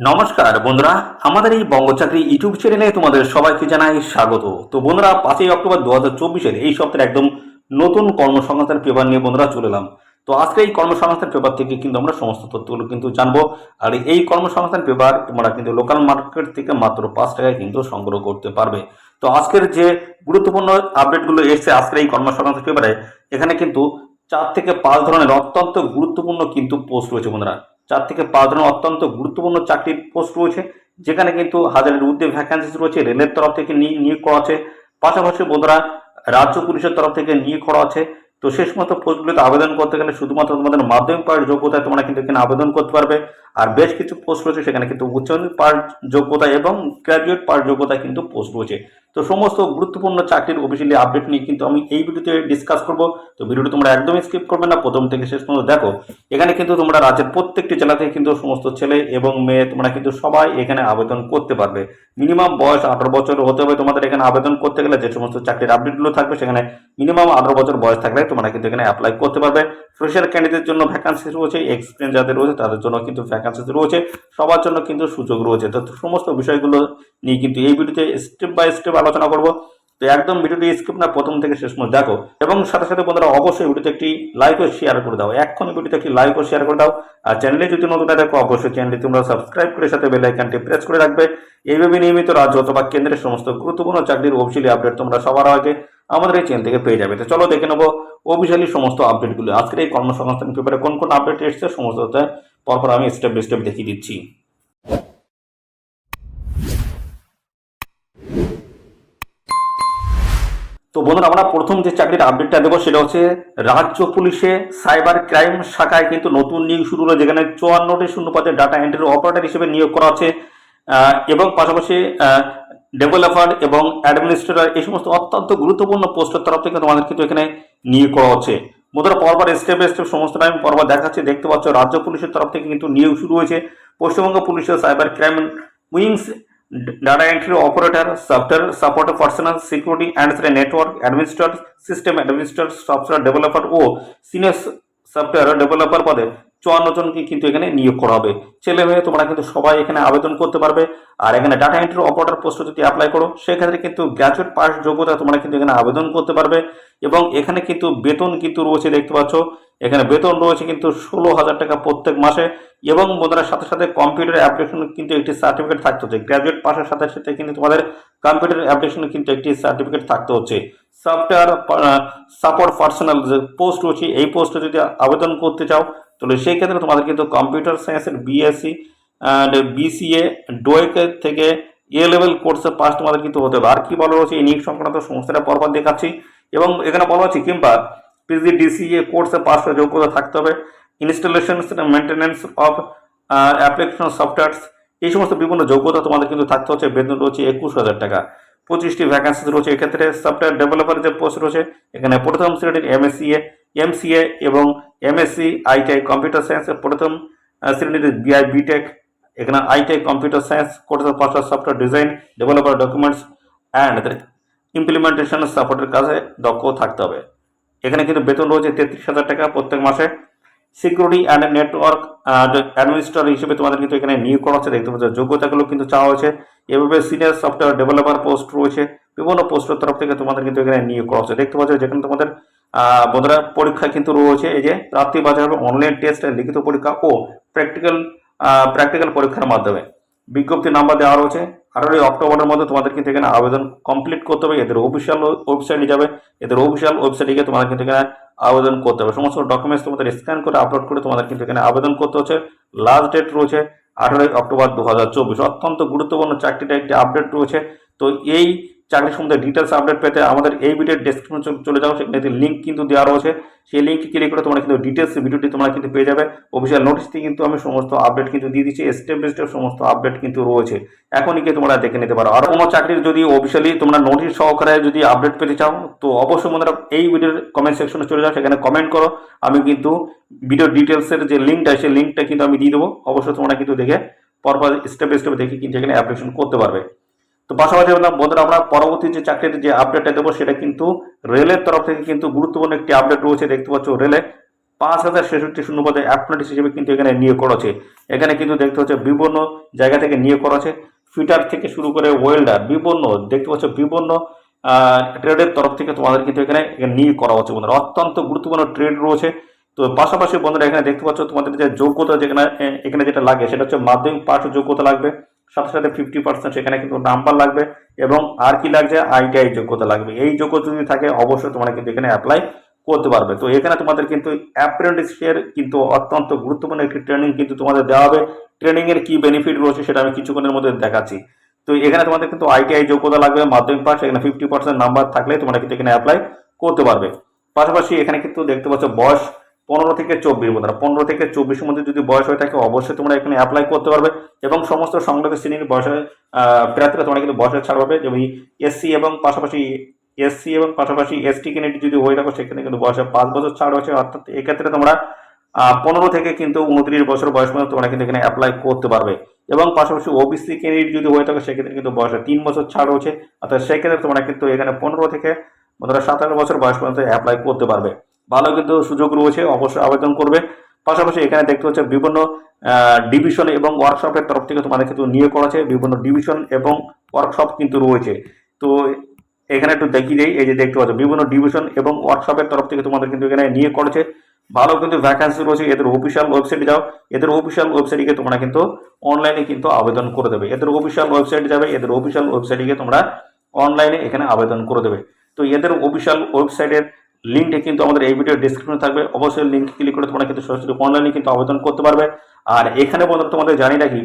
নমস্কার বন্ধুরা, আমাদের এই বঙ্গ চাকরি ইউটিউব চ্যানেলে তোমাদের সবাইকে জানাই স্বাগত। তো বন্ধুরা, 5 অক্টোবর 2024 এই সপ্তাহের একদম নতুন কর্মসংস্থান পেপার নিয়ে বন্ধুরা চলে এলাম। তো আজকে এই কর্মসংস্থান পেপার থেকে কিন্তু আমরা সমস্ত তথ্যগুলো কিন্তু জানবো। আর এই কর্মসংস্থান পেপার তোমরা কিন্তু লোকাল মার্কেট থেকে মাত্র 5 টাকায় কিন্তু সংগ্রহ করতে পারবে। তো আজকের যে গুরুত্বপূর্ণ আপডেটগুলো এসছে আজকের এই কর্মসংস্থান পেপারে, এখানে কিন্তু 4 থেকে 5 ধরনের অত্যন্ত গুরুত্বপূর্ণ কিন্তু পোস্ট রয়েছে বন্ধুরা। 4 থেকে 5 ধরনের অত্যন্ত গুরুত্বপূর্ণ চাকরির পোস্ট রয়েছে, যেখানে কিন্তু হাজারের ঊর্ধ্বে ভ্যাকান্সি রয়েছে। রেলের তরফ থেকে নিয়োগ করা আছে, পাশাপাশি বন্ধুরা রাজ্য পুলিশের তরফ থেকে নিয়োগ করা আছে। তো শেষ মতো পোস্টগুলোতে আবেদন করতে গেলে শুধুমাত্র তোমাদের মাধ্যমিক পাস যোগ্যতায় তোমরা কিন্তু এখানে আবেদন করতে পারবে। আর বেশ কিছু পোস্ট রয়েছে সেখানে কিন্তু উচ্চ পাস যোগ্যতা এবং গ্রাজুয়েট পাস যোগ্যতায় কিন্তু পোস্ট রয়েছে। তো সমস্ত গুরুত্বপূর্ণ চাকরির অফিসিয়ালি আপডেট নিয়ে কিন্তু আমি এই ভিডিওতে ডিসকাস করব। তো ভিডিওটি তোমরা একদমই স্কিপ করবে না, প্রথম থেকে শেষ পর্যন্ত দেখো। এখানে কিন্তু তোমরা রাজ্যের প্রত্যেকটি জেলা থেকে কিন্তু সমস্ত ছেলে এবং মেয়ে তোমরা কিন্তু সবাই এখানে আবেদন করতে পারবে। মিনিমাম বয়স 18 বছর হতে হবে তোমাদের এখানে আবেদন করতে গেলে। যে সমস্ত চাকরির আপডেটগুলো থাকবে সেখানে মিনিমাম 18 বছর বয়স থাকলে তোমরা কিন্তু এখানে অ্যাপ্লাই করতে পারবে। ফ্রেশার ক্যান্ডিডেটের জন্য ভ্যাকান্সি রয়েছে, এক্সপিরিয়েন্স যাদের রয়েছে তাদের জন্য কিন্তু ভ্যাকান্সি রয়েছে, সবার জন্য কিন্তু সুযোগ রয়েছে। তো সমস্ত বিষয়গুলো নিয়ে কিন্তু এই ভিডিওতে স্টেপ বাই স্টেপ আলোচনা করব। তো একদম ভিডিওটি স্কিপ না, প্রথম থেকে শেষ পর্যন্ত দেখো। এবং সাথে সাথে বন্ধুরা অবশ্যই ভিডিওতে একটি লাইক ও শেয়ার করে দাও। এখনই ভিডিওতে একটি লাইক ও শেয়ার করে দাও। আর চ্যানেলে যদি নতুন দেখো অবশ্যই চ্যানেলটি তোমরা সাবস্ক্রাইব করে সাথে বেল আইকনটি প্রেস করে রাখবে। এইভাবে নিয়মিত রাজ্য অথবা কেন্দ্রের সমস্ত গুরুত্বপূর্ণ চাকরির অফিসিয়ালি আপডেট তোমরা সবার আগে আমাদের এই চ্যানেল থেকে পেয়ে যাবে। তো চলো দেখে নেবো অফিসিয়ালি সমস্ত আপডেটগুলো। আজকের এই কর্মসংস্থান পেপারে কোন কোন আপডেট এসেছে সমস্ত পরপর আমি স্টেপ বাই স্টেপ দেখিয়ে দিচ্ছি। তো বন্ধুরা, আমরা প্রথম যে চাকরির আপডেটটা দেবো সেটা হচ্ছে রাজ্য পুলিশে সাইবার ক্রাইম শাখায় কিন্তু নতুন নিয়োগ শুরু হলো, যেখানে 54টি শূন্যপদে ডাটা এন্ট্রি অপারেটর হিসেবে নিয়োগ করা আছে। এবং পাশাপাশি ডেভেলপার এবং অ্যাডমিনিস্ট্রেটর এই সমস্ত অত্যন্ত গুরুত্বপূর্ণ পোস্টের তরফ থেকে তোমাদের কিন্তু এখানে নিয়োগ করা হচ্ছে। বন্ধুরা, পরপর স্টেপ বাই স্টেপ সমস্তটা আমি পরপর দেখাচ্ছি। দেখতে পাচ্ছ রাজ্য পুলিশের তরফ থেকে কিন্তু নিয়োগ শুরু হয়েছে। পশ্চিমবঙ্গ পুলিশের cyber crime wings data entry operator, software support personnel, security and network administrator, system administrator, software developer ও সিনিয়র সফটওয়্যার ডেভেলপার পদে 54 জনকে কিন্তু এখানে নিয়োগ করা হবে। ছেলে মেয়ে তোমরা কিন্তু সবাই এখানে আবেদন করতে পারবে। আর এখানে ডাটা এন্ট্রি অপারেটর পোস্টে যদি অ্যাপ্লাই করো সেক্ষেত্রে কিন্তু গ্র্যাজুয়েট পাস যোগ্যতা তোমরা কিন্তু এখানে আবেদন করতে পারবে। এবং এখানে কিন্তু বেতন কিন্তু রয়েছে, দেখতে পাচ্ছ এখানে বেতন রয়েছে কিন্তু 16,000 টাকা প্রত্যেক মাসে। এবং বন্ধুরা সাথে সাথে কম্পিউটার অ্যাপ্লিকেশন কিন্তু একটি সার্টিফিকেট থাকতে হচ্ছে। গ্র্যাজুয়েট পাসের সাথে সাথে কিন্তু তোমাদের কম্পিউটার অ্যাপ্লিকেশন কিন্তু একটি সার্টিফিকেট থাকতে হচ্ছে। সফটওয়্যার সাপোর্ট পার্সোনাল যে পোস্ট রয়েছে এই পোস্টে যদি আবেদন করতে চাও তাহলে সেই ক্ষেত্রে তোমাদের কিন্তু কম্পিউটার সায়েন্সের বিএসসি অ্যান্ড বিসিএ ডোয়েক থেকে এ লেভেল কোর্সে পাস তোমাদের কিন্তু হতে হবে। আর কি বলা রয়েছে এই নিয়োগ সংক্রান্ত সমস্যাটা পরপর দেখাচ্ছি। এবং এখানে বলা হচ্ছে কিংবা পিজিডিসিএ কোর্সে পাস হওয়ার যোগ্যতা থাকতে হবে। Installation maintenance of application software এই সমস্ত বিভিন্ন যোগ্যতা তোমাদের কিন্তু থাকতে হচ্ছে। বেতন রয়েছে 21,000 টাকা। 25টি ভ্যাকান্সি রয়েছে। এক্ষেত্রে সফটওয়্যার ডেভেলপার যে পোস্ট রয়েছে এখানে প্রথম শ্রেণীর এমসিএ এবং এমএসসি আইটিআই কম্পিউটার সায়েন্সের প্রথম শ্রেণীর বিআই বিটেক, এখানে আইটিআই কম্পিউটার সায়েন্স কোর্সের পাশে software design developer documents and implementation সাপোর্টের কাজে দক্ষ থাকতে হবে। এখানে কিন্তু বেতন রয়েছে 33,000 টাকা প্রত্যেক মাসে। সিকিউরিটি অ্যান্ড নেটওয়ার্ক অ্যাডমিনিস্ট্রেটর হিসেবে তোমাদের কিন্তু এখানে নিয়োগ করা হচ্ছে। দেখতে পাচ্ছ যোগ্যতাগুলো কিন্তু চাওয়া হয়েছে। এভাবে সিনিয়র সফটওয়্যার ডেভেলপার পোস্ট রয়েছে। বিভিন্ন পোস্টের তরফ থেকে তোমাদের কিন্তু এখানে নিয়োগ করা হচ্ছে। দেখতে পাচ্ছ যেখানে তোমাদের বন্ধুরা পরীক্ষা কিন্তু রয়েছে। এই যে প্রার্থী বাছাই হবে অনলাইন টেস্ট, লিখিত পরীক্ষা ও প্র্যাকটিক্যাল পরীক্ষার মাধ্যমে। বিজ্ঞপ্তি নাম্বার দেওয়া রয়েছে। 18 অক্টোবরের মধ্যে তোমাদের কিন্তু এখানে আবেদন কমপ্লিট করতে হবে। এদের অফিসিয়াল ওয়েবসাইটে যাবে, এদের অফিসিয়াল ওয়েবসাইটে গিয়ে তোমাদের কিন্তু এখানে আবেদন করতে হবে। সমস্ত ডকুমেন্টস তোমাদের স্ক্যান করে আপলোড করে তোমাদের কিন্তু এখানে আবেদন করতে হচ্ছে। লাস্ট ডেট রয়েছে 18 অক্টোবর 2024। অত্যন্ত গুরুত্বপূর্ণ চাকরিটা একটি আপডেট রয়েছে। তো এই চাকরির সম্বন্ধে ডিটেলস আপডেট পেতে আমাদের এই ভিডিওর ডেসক্রিপশনে চলে যাও, সেখানে লিঙ্ক কিন্তু দেওয়া রয়েছে। সেই লিঙ্কে ক্লিক করে তোমরা কিন্তু ডিটেলস ভিডিওটি তোমরা কিন্তু পেয়ে যাবে। অফিসিয়াল নোটিশটি কিন্তু আমি সমস্ত আপডেট কিন্তু দিয়ে দিচ্ছি, স্টেপ বাই স্টেপ সমস্ত আপডেট কিন্তু রয়েছে। এখনই গিয়ে তোমরা দেখে নিতে পারো। আর কোনো চাকরির যদি অফিসিয়ালি তোমরা নোটিশ সহকারে যদি আপডেট পেতে চাও তো অবশ্যই বন্ধুরা এই ভিডিওর কমেন্ট সেকশনে চলে যাও, সেখানে কমেন্ট করো। আমি কিন্তু ভিডিও ডিটেলসের যে লিঙ্কটা সেই লিঙ্কটা কিন্তু আমি দিয়ে দেবো। অবশ্যই তোমরা কিন্তু দেখে পরপর স্টেপ বাই স্টেপ দেখে কিন্তু এখানে অ্যাপ্লিকেশন করতে পারবে। তো পাশাপাশি বন্ধুরা আমরা পরবর্তী যে চাকরির যে আপডেটটা দেবো সেটা কিন্তু রেলের তরফ থেকে কিন্তু গুরুত্বপূর্ণ একটি আপডেট রয়েছে। দেখতে পাচ্ছ রেলে 5066 শূন্যপদে অ্যাপ্রেন্টিস হিসেবে কিন্তু এখানে নিয়োগ করা হচ্ছে। এখানে কিন্তু দেখতে হচ্ছে বিভিন্ন জায়গা থেকে নিয়োগ করা হচ্ছে, ফিটার থেকে শুরু করে ওয়েল্ডার, বিভিন্ন দেখতে পাচ্ছ বিভিন্ন ট্রেডের তরফ থেকে তোমাদের কিন্তু এখানে নিয়োগ করা হচ্ছে বন্ধুরা। অত্যন্ত গুরুত্বপূর্ণ ট্রেড রয়েছে। তো পাশাপাশি বন্ধুরা এখানে দেখতে পাচ্ছ তোমাদের যে যোগ্যতা যেখানে এখানে যেটা লাগে সেটা হচ্ছে মাধ্যমিক পাস যোগ্যতা লাগবে, সাথে সাথে 50% সেখানে কিন্তু নাম্বার লাগবে, এবং আর কি লাগছে, আইটিআই যোগ্যতা লাগবে। এই যোগ্যতা যদি থাকে অবশ্যই তোমরা কিন্তু এখানে অ্যাপ্লাই করতে পারবে। তো এখানে তোমাদের কিন্তু অ্যাপ্রেন্টিসের কিন্তু অত্যন্ত গুরুত্বপূর্ণ একটি ট্রেনিং কিন্তু তোমাদের দেওয়া হবে। ট্রেনিং এর কি বেনিফিট রয়েছে সেটা আমি কিছুক্ষণের মধ্যে দেখাচ্ছি। তো এখানে তোমাদের কিন্তু আইটিআই যোগ্যতা লাগবে, মাধ্যমিক পাস, এখানে 50% নাম্বার থাকলে তোমরা কিন্তু এখানে অ্যাপ্লাই করতে পারবে। পাশাপাশি এখানে কিন্তু দেখতে পাচ্ছ বয়স 15 থেকে 24 বন্ধুরা, 15 থেকে 24 মধ্যে যদি বয়স হয়ে থাকে অবশ্যই তোমরা এখানে অ্যাপ্লাই করতে পারবে, এবং সমস্ত সংরক্ষিত শ্রেণীর বয়সের প্রার্থীরা তোমরা কিন্তু বয়সের ছাড় পাবে। যেমন এসসি এবং পাশাপাশি এসটি ক্যান্ডিডেট যদি হয়ে থাকো সেখানে কিন্তু বয়সে 5 বছর ছাড় হচ্ছে, অর্থাৎ এক্ষেত্রে তোমরা 15 থেকে কিন্তু 29 বছর বয়স পর্যন্ত তোমরা কিন্তু এখানে অ্যাপ্লাই করতে পারবে। এবং পাশাপাশি ওবিসি ক্যান্ডিডেট যদি হয়ে থাকে সেক্ষেত্রে কিন্তু বয়সে 3 বছর ছাড় হচ্ছে, অর্থাৎ সেক্ষেত্রে তোমরা কিন্তু এখানে 15 থেকে 17 বছর বয়স পর্যন্ত অ্যাপ্লাই করতে পারবে। ভালো কিন্তু সুযোগ রয়েছে, অবশ্যই আবেদন করবে। পাশাপাশি এখানে দেখতে হচ্ছে বিভিন্ন ডিভিশন এবং ওয়ার্কশপের তরফ থেকে তোমাদের কিন্তু নিয়োগ করা আছে, বিভিন্ন ডিভিশন এবং ওয়ার্কশপ কিন্তু রয়েছে। তো এখানে একটু দেখিয়ে দেই, এই যে দেখতে পাচ্ছ বিভিন্ন ডিভিশন এবং ওয়ার্কশপের তরফ থেকে তোমাদের কিন্তু এখানে নিয়োগ করেছে। ভালো কিন্তু ভ্যাকান্সি রয়েছে। এদের অফিসিয়াল ওয়েবসাইটে যাও, এদের অফিসিয়াল ওয়েবসাইটে তোমরা কিন্তু অনলাইনে কিন্তু আবেদন করে দেবে। এদের অফিসিয়াল ওয়েবসাইটে যাবে, এদের অফিসিয়াল ওয়েবসাইটে তোমরা অনলাইনে এখানে আবেদন করে দেবে। তো এদের অফিসিয়াল ওয়েবসাইটের লিঙ্কটা কিন্তু আমাদের এই ভিডিও ডেসক্রিপশনে থাকবে, অবশ্যই লিঙ্ক ক্লিক করে তোমরা কিন্তু সরাসরি অনলাইনে কিন্তু আবেদন করতে পারবে। আর এখানে বন্ধুরা তোমাদের জানি রাখি,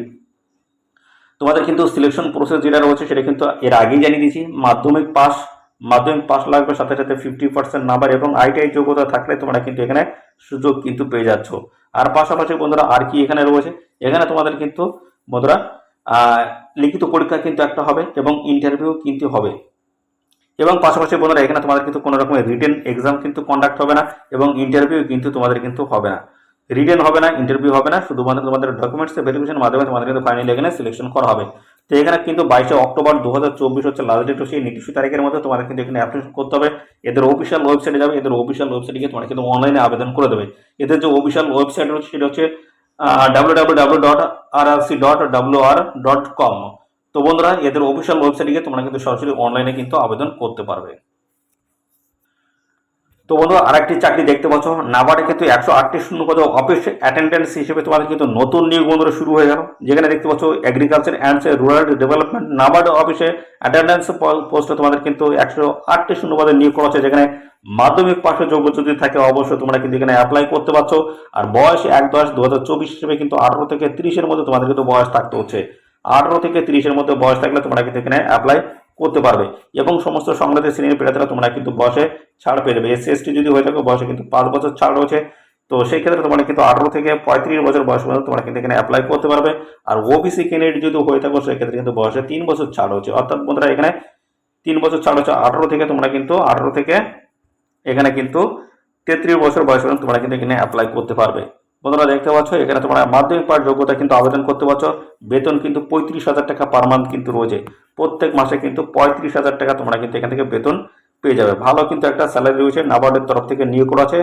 তোমাদের কিন্তু সিলেকশন প্রসেস যেটা রয়েছে সেটা কিন্তু এর আগেই জানিয়ে দিয়েছি। মাধ্যমিক পাস লাগবে, সাথে সাথে 50% নাম্বার এবং আইটিআই যোগ্যতা থাকলে তোমরা কিন্তু এখানে সুযোগ কিন্তু পেয়ে যাচ্ছ। আর পাশাপাশি বন্ধুরা আর কি এখানে রয়েছে, এখানে তোমাদের কিন্তু বন্ধুরা লিখিত পরীক্ষা কিন্তু একটা হবে এবং ইন্টারভিউ কিন্তু হবে। এবং পাশাপাশি বন্ধুরা এখানে তোমাদের কিন্তু কোনো রকমের রিটেন এক্সাম কিন্তু কন্ডাক্ট হবে না, এবং ইন্টারভিউ কিন্তু তোমাদের কিন্তু হবে না, রিটেন হবে না, ইন্টারভিউ হবে না, শুধুমাত্র তোমাদের ডকুমেন্টস ভেরিফিকেশনের মাধ্যমে তোমাদের কিন্তু ফাইনালি এখানে সিলেকশন করা হবে। তো এখানে কিন্তু 22 অক্টোবর 2024 হচ্ছে লাস্ট ডেট, সেই নির্দিষ্ট তারিখের মধ্যে তোমাদের কিন্তু এখানে অ্যাপ্লিকেশন করতে হবে। এদের অফিসিয়াল ওয়েবসাইটে যাবে, এদের অফিসিয়াল ওয়েবসাইটে গিয়ে তোমরা কিন্তু অনলাইনে আবেদন করে দেবে। এদের যে অফিসিয়াল ওয়েবসাইট রয়েছে সেটা হচ্ছে www.rrc.wr.com। তো বন্ধুরা এদের অফিসিয়াল ওয়েবসাইটে গিয়ে তোমরা কিন্তু সরাসরি অনলাইনে কিন্তু আবেদন করতে পারবে। তো বন্ধুরা আরেকটি চাকরি দেখতে পাচ্ছ, নাবার্ডে কিন্তু 108টি শূন্যপদে অফিস অ্যাটেন্ডেন্স হিসেবে তোমাদের কিন্তু নতুন নিয়োগ বন্ধুরা শুরু হয়ে গেল। যেখানে দেখতে পাচ্ছ agriculture and rural development NABARD অফিসে অ্যাটেন্ডেন্স পোস্টে তোমাদের কিন্তু 108টি শূন্যপদে নিয়োগ করা হচ্ছে। যেখানে মাধ্যমিক পাশের যোগ্যতা যদি থাকে অবশ্যই তোমরা কিন্তু এখানে অ্যাপ্লাই করতে পারছো। আর বয়স 1/10/2024 হিসেবে কিন্তু 18 থেকে 30-এর মধ্যে তোমাদের কিন্তু বয়স থাকতে হচ্ছে। 18 থেকে 30-এর মধ্যে বয়স থাকলে তোমরা কিন্তু এখানে অ্যাপ্লাই করতে পারবে। এবং সমস্ত সংগ্রামী শ্রেণীর প্রার্থীরা তোমরা কিন্তু বয়সে ছাড় পেয়ে যাবে। এসসি এসটি যদি হয়ে থাকে বয়সে কিন্তু 5 বছর ছাড় রয়েছে। তো সেই ক্ষেত্রে তোমরা কিন্তু 18 থেকে 35 বছর বয়স পর্যন্ত তোমরা কিন্তু এখানে অ্যাপ্লাই করতে পারবে। আর ওবিসি ক্যান্ডিডেট যদি হয়ে থাকো সেক্ষেত্রে কিন্তু বয়সে 3 বছর ছাড় হচ্ছে, অর্থাৎ বন্ধুরা এখানে 3 বছর ছাড় হচ্ছে। 18 থেকে তোমরা কিন্তু 18 থেকে এখানে কিন্তু 33 বছর বয়স পর্যন্ত তোমরা কিন্তু এখানে অ্যাপ্লাই করতে পারবে। বন্ধুরা দেখতে পাচ্ছ এখানে তোমরা মাধ্যমিক পাস যোগ্যতা কিন্তু আবেদন করতে পারছো। বেতন কিন্তু 35,000 টাকা পার মান্থ কিন্তু রয়েছে। প্রত্যেক মাসে কিন্তু 35,000 টাকা তোমরা কিন্তু এখান থেকে বেতন পেয়ে যাবে। ভালো কিন্তু একটা স্যালারি রয়েছে, নাবার্ডের তরফ থেকে নিয়োগ করা আছে।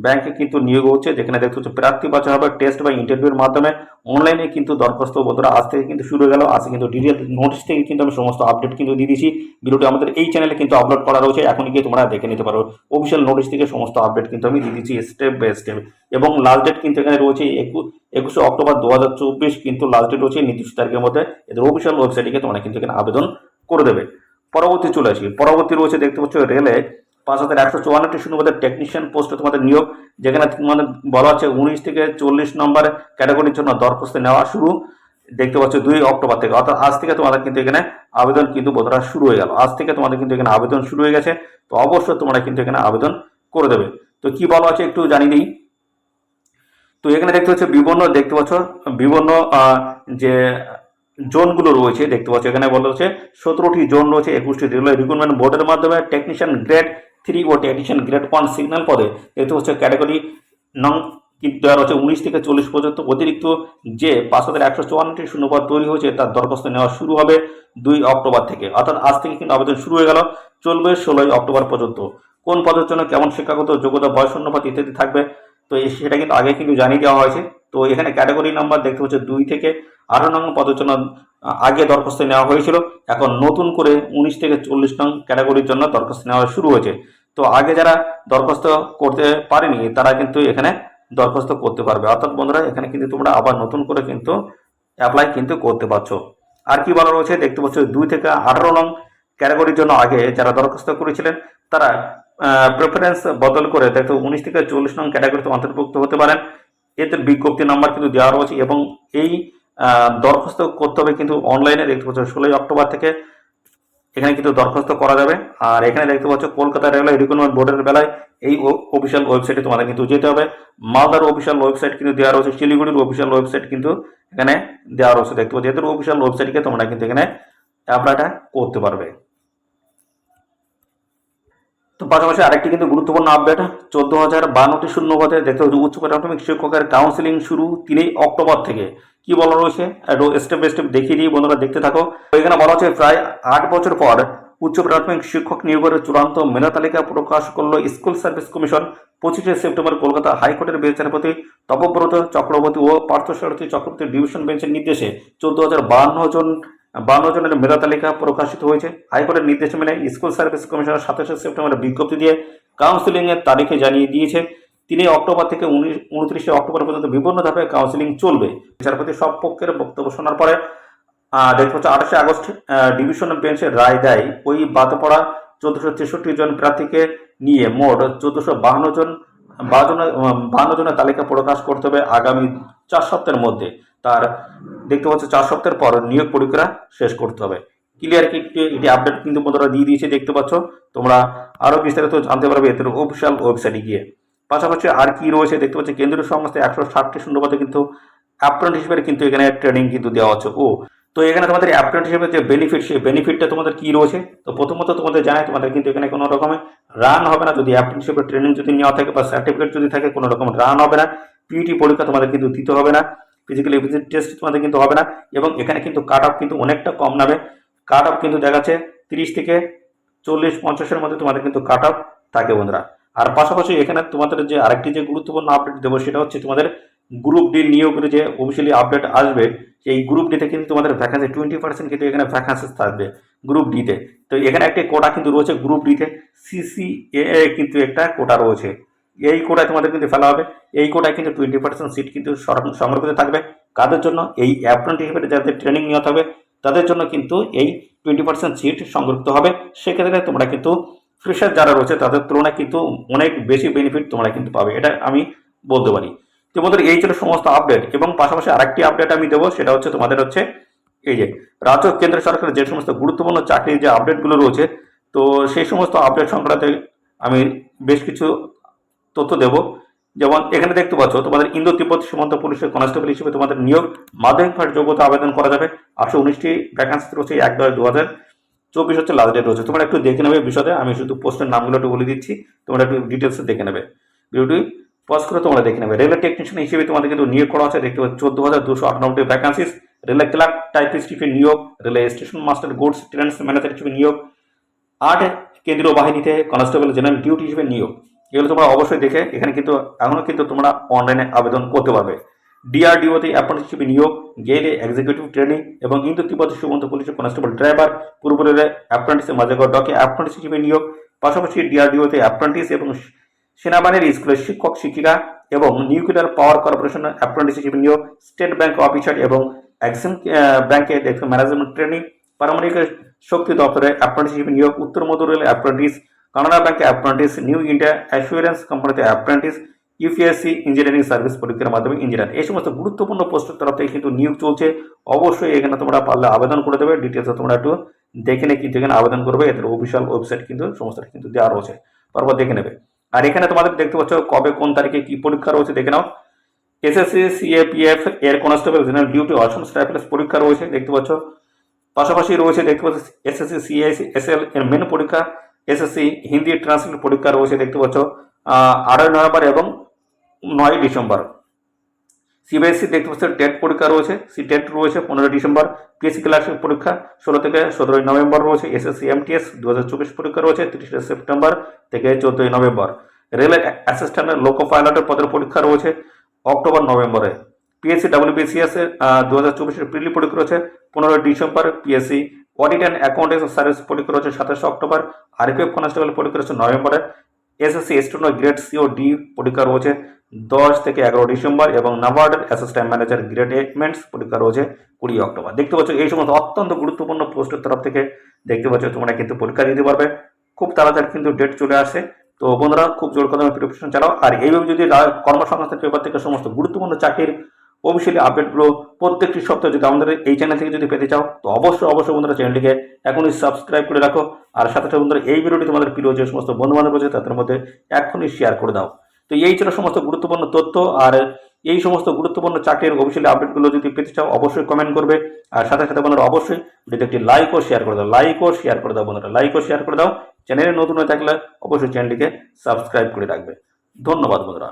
ব্যাংকে কিন্তু নিয়োগ হচ্ছে, যেখানে দেখতে হচ্ছে প্রার্থী বাছাই হবে টেস্ট বা ইন্টারভিউর মাধ্যমে। অনলাইনে কিন্তু দরখাস্ত বন্ধুরা আজ থেকে কিন্তু শুরু হয়ে গেল। আজকে কিন্তু ডিটেল নোটিশ থেকে কিন্তু আমি সমস্ত আপডেট কিন্তু দিয়ে দিয়েছি। ভিডিওটি আমাদের এই চ্যানেলে কিন্তু আপলোড করা রয়েছে, এখন গিয়ে তোমরা দেখে নিতে পারো। অফিসিয়াল নোটিশ থেকে সমস্ত আপডেট কিন্তু আমি দিয়ে দিচ্ছি স্টেপ বাই স্টেপ। এবং লাস্ট ডেট কিন্তু এখানে রয়েছে 21 অক্টোবর 2024 কিন্তু লাস্ট ডেট রয়েছে নির্দিষ্ট তারিখের মধ্যে। এদের অফিসিয়াল ওয়েবসাইটে গিয়ে তোমরা কিন্তু এখানে আবেদন করে দেবে। পরবর্তী চলে আসি, পরবর্তী রয়েছে দেখতে পাচ্ছ রেলে 5154টি শূন্যপদের টেকনিশিয়ান পোস্টে তোমাদের নিয়োগ। যেখানে তোমাদের বলা হচ্ছে 19 থেকে 40 নম্বর ক্যাটাগরির জন্য দরখাস্ত নেওয়া শুরু। দেখতে পাচ্ছ 2 অক্টোবর থেকে, অর্থাৎ আজ থেকে তোমাদের কিন্তু এখানে আবেদন কিন্তু বন্ধুরা শুরু হয়ে গেল। আজ থেকে তোমাদের কিন্তু এখানে আবেদন শুরু হয়ে গেছে। তো অবশ্যই তোমরা কিন্তু এখানে আবেদন করে দেবে। তো কি বলা আছে একটু জানিয়ে দিই। তো এখানে দেখতে পাচ্ছ বিভিন্ন যে জোনগুলো রয়েছে দেখতে পাচ্ছ, এখানে বলা হচ্ছে 17টি জোন রয়েছে, 21টি রেলওয়ে রিক্রুটমেন্ট বোর্ডের মাধ্যমে টেকনিশিয়ান গ্রেড 3 ও টেকনিশিয়ান গ্রেড 1 সিগন্যাল পদে দেখতে পাচ্ছ ক্যাটাগরি নং কিন্তু দেওয়া রয়েছে 19 থেকে 40 পর্যন্ত। অতিরিক্ত যে 5154টি শূন্যপদ তৈরি হয়েছে তার দরখাস্ত নেওয়া শুরু হবে 2 অক্টোবর থেকে, অর্থাৎ আজ থেকে কিন্তু আবেদন শুরু হয়ে গেল, চলবে 16 অক্টোবর পর্যন্ত। কোন পদের জন্য কেমন শিক্ষাগত যোগ্যতা, বয়স, অনুপাত ইত্যাদি থাকবে। তো সেটা কিন্তু আগে কিন্তু জানিয়ে দেওয়া হয়েছে। তো এখানে ক্যাটাগরি নাম্বার দেখতে পাচ্ছ 2 থেকে 18 নং পদের জন্য আগে দরখাস্ত নেওয়া হয়েছিল, এখন নতুন করে 19 থেকে 40 নং ক্যাটাগরির জন্য দরখাস্ত নেওয়া শুরু হয়েছে। তো আগে যারা দরখাস্ত করতে পারেনি তারা কিন্তু এখানে দরখাস্ত করতে পারবে। অর্থাৎ বন্ধুরা এখানে কিন্তু তোমরা আবার নতুন করে কিন্তু অ্যাপ্লাই কিন্তু করতে পারছো। আর কি বলা রয়েছে দেখতে পাচ্ছ 2 থেকে 18 নং ক্যাটাগরির জন্য আগে যারা দরখাস্ত করেছিলেন তারা প্রেফারেন্স বদল করে দেখো 19 থেকে 40 নং ক্যাটাগরিতে অন্তর্ভুক্ত হতে পারেন। এতে বিজ্ঞপ্তি নাম্বার কিন্তু দেওয়া রয়েছে এবং এই দরখাস্ত করতে হবে কিন্তু অনলাইনে দেখতে পাচ্ছ 16 অক্টোবর থেকে এখানে কিন্তু দরখাস্ত করা যাবে। আর এখানে দেখতে পাচ্ছ কলকাতা রেলওয়ে রিক্রুটমেন্ট বোর্ডের বেলায় এই অফিসিয়াল ওয়েবসাইটে তোমাদের কিন্তু যেতে হবে। মালদার অফিসিয়াল ওয়েবসাইট কিন্তু দেওয়া রয়েছে, শিলিগুড়ির অফিসিয়াল ওয়েবসাইট কিন্তু এখানে দেওয়া রয়েছে দেখতে পাচ্ছ। এদের অফিসিয়াল ওয়েবসাইটকে তোমরা কিন্তু এখানে অ্যাপ্লাইটা করতে পারবে। তো পাশাপাশি আরেকটি কিন্তু গুরুত্বপূর্ণ আপডেট 14,052টি শূন্যপদে দেখতে হচ্ছে উচ্চ প্রাথমিক শিক্ষকের কাউন্সিলিং শুরু 3 অক্টোবর থেকে। কি বলা রয়েছে একটু স্টেপ বাই স্টেপ দেখিয়ে দিয়ে বন্ধুরা দেখতে থাকো। তো এখানে বলা হচ্ছে প্রায় 8 বছর পর উচ্চ প্রাথমিক শিক্ষক নিয়োগের চূড়ান্ত মেধা তালিকা প্রকাশ করলো স্কুল সার্ভিস কমিশন। 25শে সেপ্টেম্বর কলকাতা হাইকোর্টের বিচারপতি তপব্রত চক্রবর্তী ও পার্থসারথী চক্রবর্তী ডিভিশন বেঞ্চের নির্দেশে 14,052 জনের মেধা তালিকা প্রকাশিত হয়েছে। হাইকোর্টের নির্দেশ মেনে স্কুল সার্ভিস কমিশনার 27শে সেপ্টেম্বর বিজ্ঞপ্তি দিয়ে কাউন্সিলিং এর তারিখে জানিয়ে দিয়েছে 3 অক্টোবর থেকে 29শে অক্টোবর পর্যন্ত বিভিন্ন ধাপে কাউন্সিলিং চলবে। বিচারপতি সব পক্ষের বক্তব্য শোনার পরে দেখতে পাচ্ছ 28শে আগস্ট ডিভিশন বেঞ্চের রায় দেয় ওই বাদ পড়া 1463 জন প্রার্থীকে নিয়ে মোট 1452 জনের তালিকা প্রকাশ করতে হবে আগামী 4 সপ্তাহের মধ্যে। তার দেখতে পাচ্ছ 4 সপ্তাহের পর নিয়োগ প্রক্রিয়া শেষ করতে হবে। ক্লিয়ার কি এটি আপডেট কিন্তু বন্ধুরা দিয়ে দিয়েছে দেখতে পাচ্ছ। তোমরা আরো বিস্তারিত জানতে পারবে এদের অফিসিয়াল ওয়েবসাইটে গিয়ে। পাশাপাশি আর কি রয়েছে দেখতে পাচ্ছি কেন্দ্রীয় সংস্থায় 160টি শূন্যপদে কিন্তু অ্যাপ্রেন্টিসশিপের কিন্তু এখানে ট্রেনিং কিন্তু দেওয়া হচ্ছে। তো এখানে তোমাদের অ্যাপ্রেন্টিসশিপের যে বেনিফিট সেই বেনিফিটটা তোমাদের কি রয়েছে। তো প্রথমত তোমাদের জানাই তোমাদের কিন্তু এখানে কোনো রকমের রান হবে না, যদি অ্যাপ্রেন্টিসশিপের ট্রেনিং যদি নেওয়া থাকে বা সার্টিফিকেট যদি থাকে কোনো রকম রান হবে না। পিইটি পরীক্ষা তোমাদের কিন্তু দিতে হবে না, ফিজিক্যাল এবিলিটি টেস্ট তোমাদের কিন্তু হবে না এবং এখানে কিন্তু কাট অফ কিন্তু অনেকটা কম নামে। কাট অফ কিন্তু দেখাচ্ছে 30 থেকে 40-50-এর মধ্যে তোমাদের কিন্তু কাট অফ থাকে বন্ধুরা। আর পাশাপাশি এখানে তোমাদের যে আরেকটি যে গুরুত্বপূর্ণ আপডেট দেবো সেটা হচ্ছে তোমাদের গ্রুপ ডি নিয়োগের যে অফিসিয়ালি আপডেট আসবে এই গ্রুপ ডিতে কিন্তু তোমাদের ভ্যাকান্সি 20% কিন্তু এখানে ভ্যাকান্সি থাকবে গ্রুপ ডিতে। তো এখানে একটি কোটা কিন্তু রয়েছে গ্রুপ ডিতে, সিসিএ কিন্তু একটা কোটা রয়েছে। এই কোটায় তোমাদের কিন্তু ফেলা হবে। এই কোটায় কিন্তু 20% সিট কিন্তু সংরক্ষিত থাকবে। কাদের জন্য? এই অ্যাপ্রেন্টিসশিপের যাদের ট্রেনিং নেওয়া থাকবে তাদের জন্য কিন্তু এই 20% সিট সংরক্ষিত হবে। সেক্ষেত্রে তোমরা কিন্তু ফ্রেশার যারা রয়েছে তাদের তুলনায় কিন্তু অনেক বেশি বেনিফিট তোমরা কিন্তু পাবে, এটা আমি বলতে পারি। তো বন্ধুরা এই ছিল সমস্ত আপডেট এবং পাশাপাশি আরেকটি আপডেট আমি দেবো সেটা হচ্ছে তোমাদের হচ্ছে এই যে রাজ্য কেন্দ্র সরকারের যে সমস্ত গুরুত্বপূর্ণ চাকরির যে আপডেটগুলো রয়েছে তো সেই সমস্ত আপডেট সংক্রান্তে আমি বেশ কিছু তথ্য দেব। যেমন এখানে দেখতে পাচ্ছ তোমাদের ইন্দো তিব্বত সীমান্ত পুলিশের কনস্টেবল হিসেবে তোমাদের নিয়োগ মাধ্যমিক পাশ যোগ্যতা আবেদন করা যাবে। 819টি ভ্যাকান্সি রয়েছে। 1/10/2024 হচ্ছে লাস্ট ডেট রয়েছে। তোমরা একটু দেখে নেবে বিষয়ে, আমি শুধু পোস্টের নামগুলো একটু বলে দিচ্ছি, তোমরা একটু ডিটেলসে দেখে নেবে, ভিডিওটি পজ করে তোমরা দেখে নেবে। রেলওয়ে টেকনিশিয়ান হিসেবে তোমাদের কিন্তু নিয়োগ করা আছে দেখতে পাচ্ছ 14,298টি ভ্যাকান্সিস। রেলওয়ে ক্লার্ক টাইপিস্ট হিসেবে নিয়োগ, railway station master goods trains manager হিসেবে নিয়োগ, 8 কেন্দ্রীয় বাহিনীতে কনস্টেবল জেনারেল ডিউটি হিসেবে নিয়োগ। এগুলো তোমরা অবশ্যই দেখে এখানে কিন্তু এখনো কিন্তু তোমরা অনলাইনে আবেদন করতে পারবে। ডিআরডিওতে অ্যাপ্রেন্টিসশিপ নিয়োগ, গেলে এক্সিকিউটিভ ট্রেনিং এবং ইন্দো তিব্বত সীমান্ত পুলিশের কনস্টেবল ড্রাইভার, পূর্ব রেলে অ্যাপ্রেন্টিস, মাঝাগড় ডকে অ্যাপ্রেন্টিস হিসেবে নিয়োগ। পাশাপাশি ডিআরডিওতে অ্যাপ্রেন্টিস এবং সেনাবাহিনীর স্কুলের শিক্ষক শিক্ষিকা এবং নিউক্লিয়ার পাওয়ার কর্পোরেশনের অ্যাপ্রেন্টিস হিসেবে নিয়োগ। স্টেট ব্যাংক অফিসার এবং এক্সিম ব্যাংকে ম্যানেজমেন্ট ট্রেনিং, পারমাণবিক শক্তি দপ্তরে অ্যাপ্রেন্টিস হিসেবে নিয়োগ। উত্তর মধ্য রেলে অ্যাপ্রেন্টিস, কানাডা ব্যাংকে অ্যাপ্রেন্টিস, নিউ ইন্ডিয়া অ্যাসুরেন্স কোম্পানিতে অ্যাপ্রেন্টিস, ইউপিএসসি ইঞ্জিনিয়ারিং সার্ভিস পরীক্ষার মাধ্যমে ইঞ্জিনিয়ার। এই সমস্ত গুরুত্বপূর্ণ পোস্টের তরফ থেকে কিন্তু নিয়োগ চলছে। অবশ্যই এখানে তোমরা পারলে আবেদন করে দেবে। ডিটেলসে তোমরা একটু দেখে নিয়ে কিন্তু এখানে আবেদন করবে। এদের অফিসিয়াল ওয়েবসাইট কিন্তু সমস্তটা কিন্তু দেওয়া রয়েছে, তারপর দেখে নেবে। আর এখানে তোমাদের দেখতে পাচ্ছ কবে কোন তারিখে কি পরীক্ষা রয়েছে দেখে নাও। এসএসসি সিএপিএফ এর কনস্টেবল জেনারেল ডিউটি অসম রাইফেলস পরীক্ষা রয়েছে দেখতে পাচ্ছ। পাশাপাশি রয়েছে দেখতে পাচ্ছ এসএসসি সিএসএল এর মেন পরীক্ষা, এসএসসি হিন্দি ট্রান্সলেট পরীক্ষা রয়েছে দেখতে পাচ্ছ 8 নভেম্বর এবং 9 ডিসেম্বর। সিবিএসসি দেখতে পাচ্ছ টেট পরীক্ষা রয়েছে, সি টেট রয়েছে 15 ডিসেম্বর। পিএসসি ক্লাস পরীক্ষা 16 থেকে 17 নভেম্বর রয়েছে। এসএসসি এমটিএস 2024 পরীক্ষা রয়েছে 30 সেপ্টেম্বর থেকে 14 নভেম্বর। রেলের অ্যাসিস্ট্যান্টের লোকো পাইলটের পদের পরীক্ষা রয়েছে অক্টোবর নভেম্বরে। পিএসসি ডাব্লিউবিসিএস এর 2024-এর প্রিলি পরীক্ষা রয়েছে 15 December. PSC audit and accountancy service পরীক্ষা রয়েছে 27 অক্টোবর। আরপিএফ কনস্টেবল পরীক্ষা রয়েছে নভেম্বরে। এসএসসি স্টেনো গ্রেড সি ও ডি পরীক্ষা রয়েছে 10 থেকে 11 ডিসেম্বর এবং নাবার্ডের assistant manager grade A mains পরীক্ষা রয়েছে 20 অক্টোবর। দেখতে পাচ্ছ এই সমস্ত অত্যন্ত গুরুত্বপূর্ণ পোস্টের তরফ থেকে দেখতে পাচ্ছ তোমরা কিন্তু পরীক্ষা দিতে পারবে। খুব তাড়াতাড়ি কিন্তু ডেট চলে আসে। তো বন্ধুরা খুব জোর কদমে প্রিপারেশন চালাও। আর এইভাবে যদি কর্মসংস্থান পেপার থেকে সমস্ত গুরুত্বপূর্ণ চাকরির অফিসিয়ালি আপডেটগুলো প্রত্যেকটি সপ্তাহে যদি আমাদের এই চ্যানেল থেকে যদি পেতে চাও তো অবশ্যই বন্ধুরা চ্যানেলটিকে এখনই সাবস্ক্রাইব করে রাখো। আর সাথে সাথে বন্ধুরা এই ভিডিওটি তোমাদের প্রিয় যে সমস্ত বন্ধু বান্ধব রয়েছে তাদের মধ্যে এখনই শেয়ার করে দাও। তো এই ছিল সমস্ত গুরুত্বপূর্ণ তথ্য। আর এই সমস্ত গুরুত্বপূর্ণ চাকরির অফিসিয়ালি আপডেটগুলো যদি পেতে চাও অবশ্যই কমেন্ট করবে। আর সাথে সাথে বন্ধুরা অবশ্যই ভিডিওতে একটি লাইক ও শেয়ার করে দাও বন্ধুরা, লাইক ও শেয়ার করে দাও। চ্যানেলে নতুন হয়ে থাকলে অবশ্যই চ্যানেলটিকে সাবস্ক্রাইব করে রাখবে। ধন্যবাদ বন্ধুরা।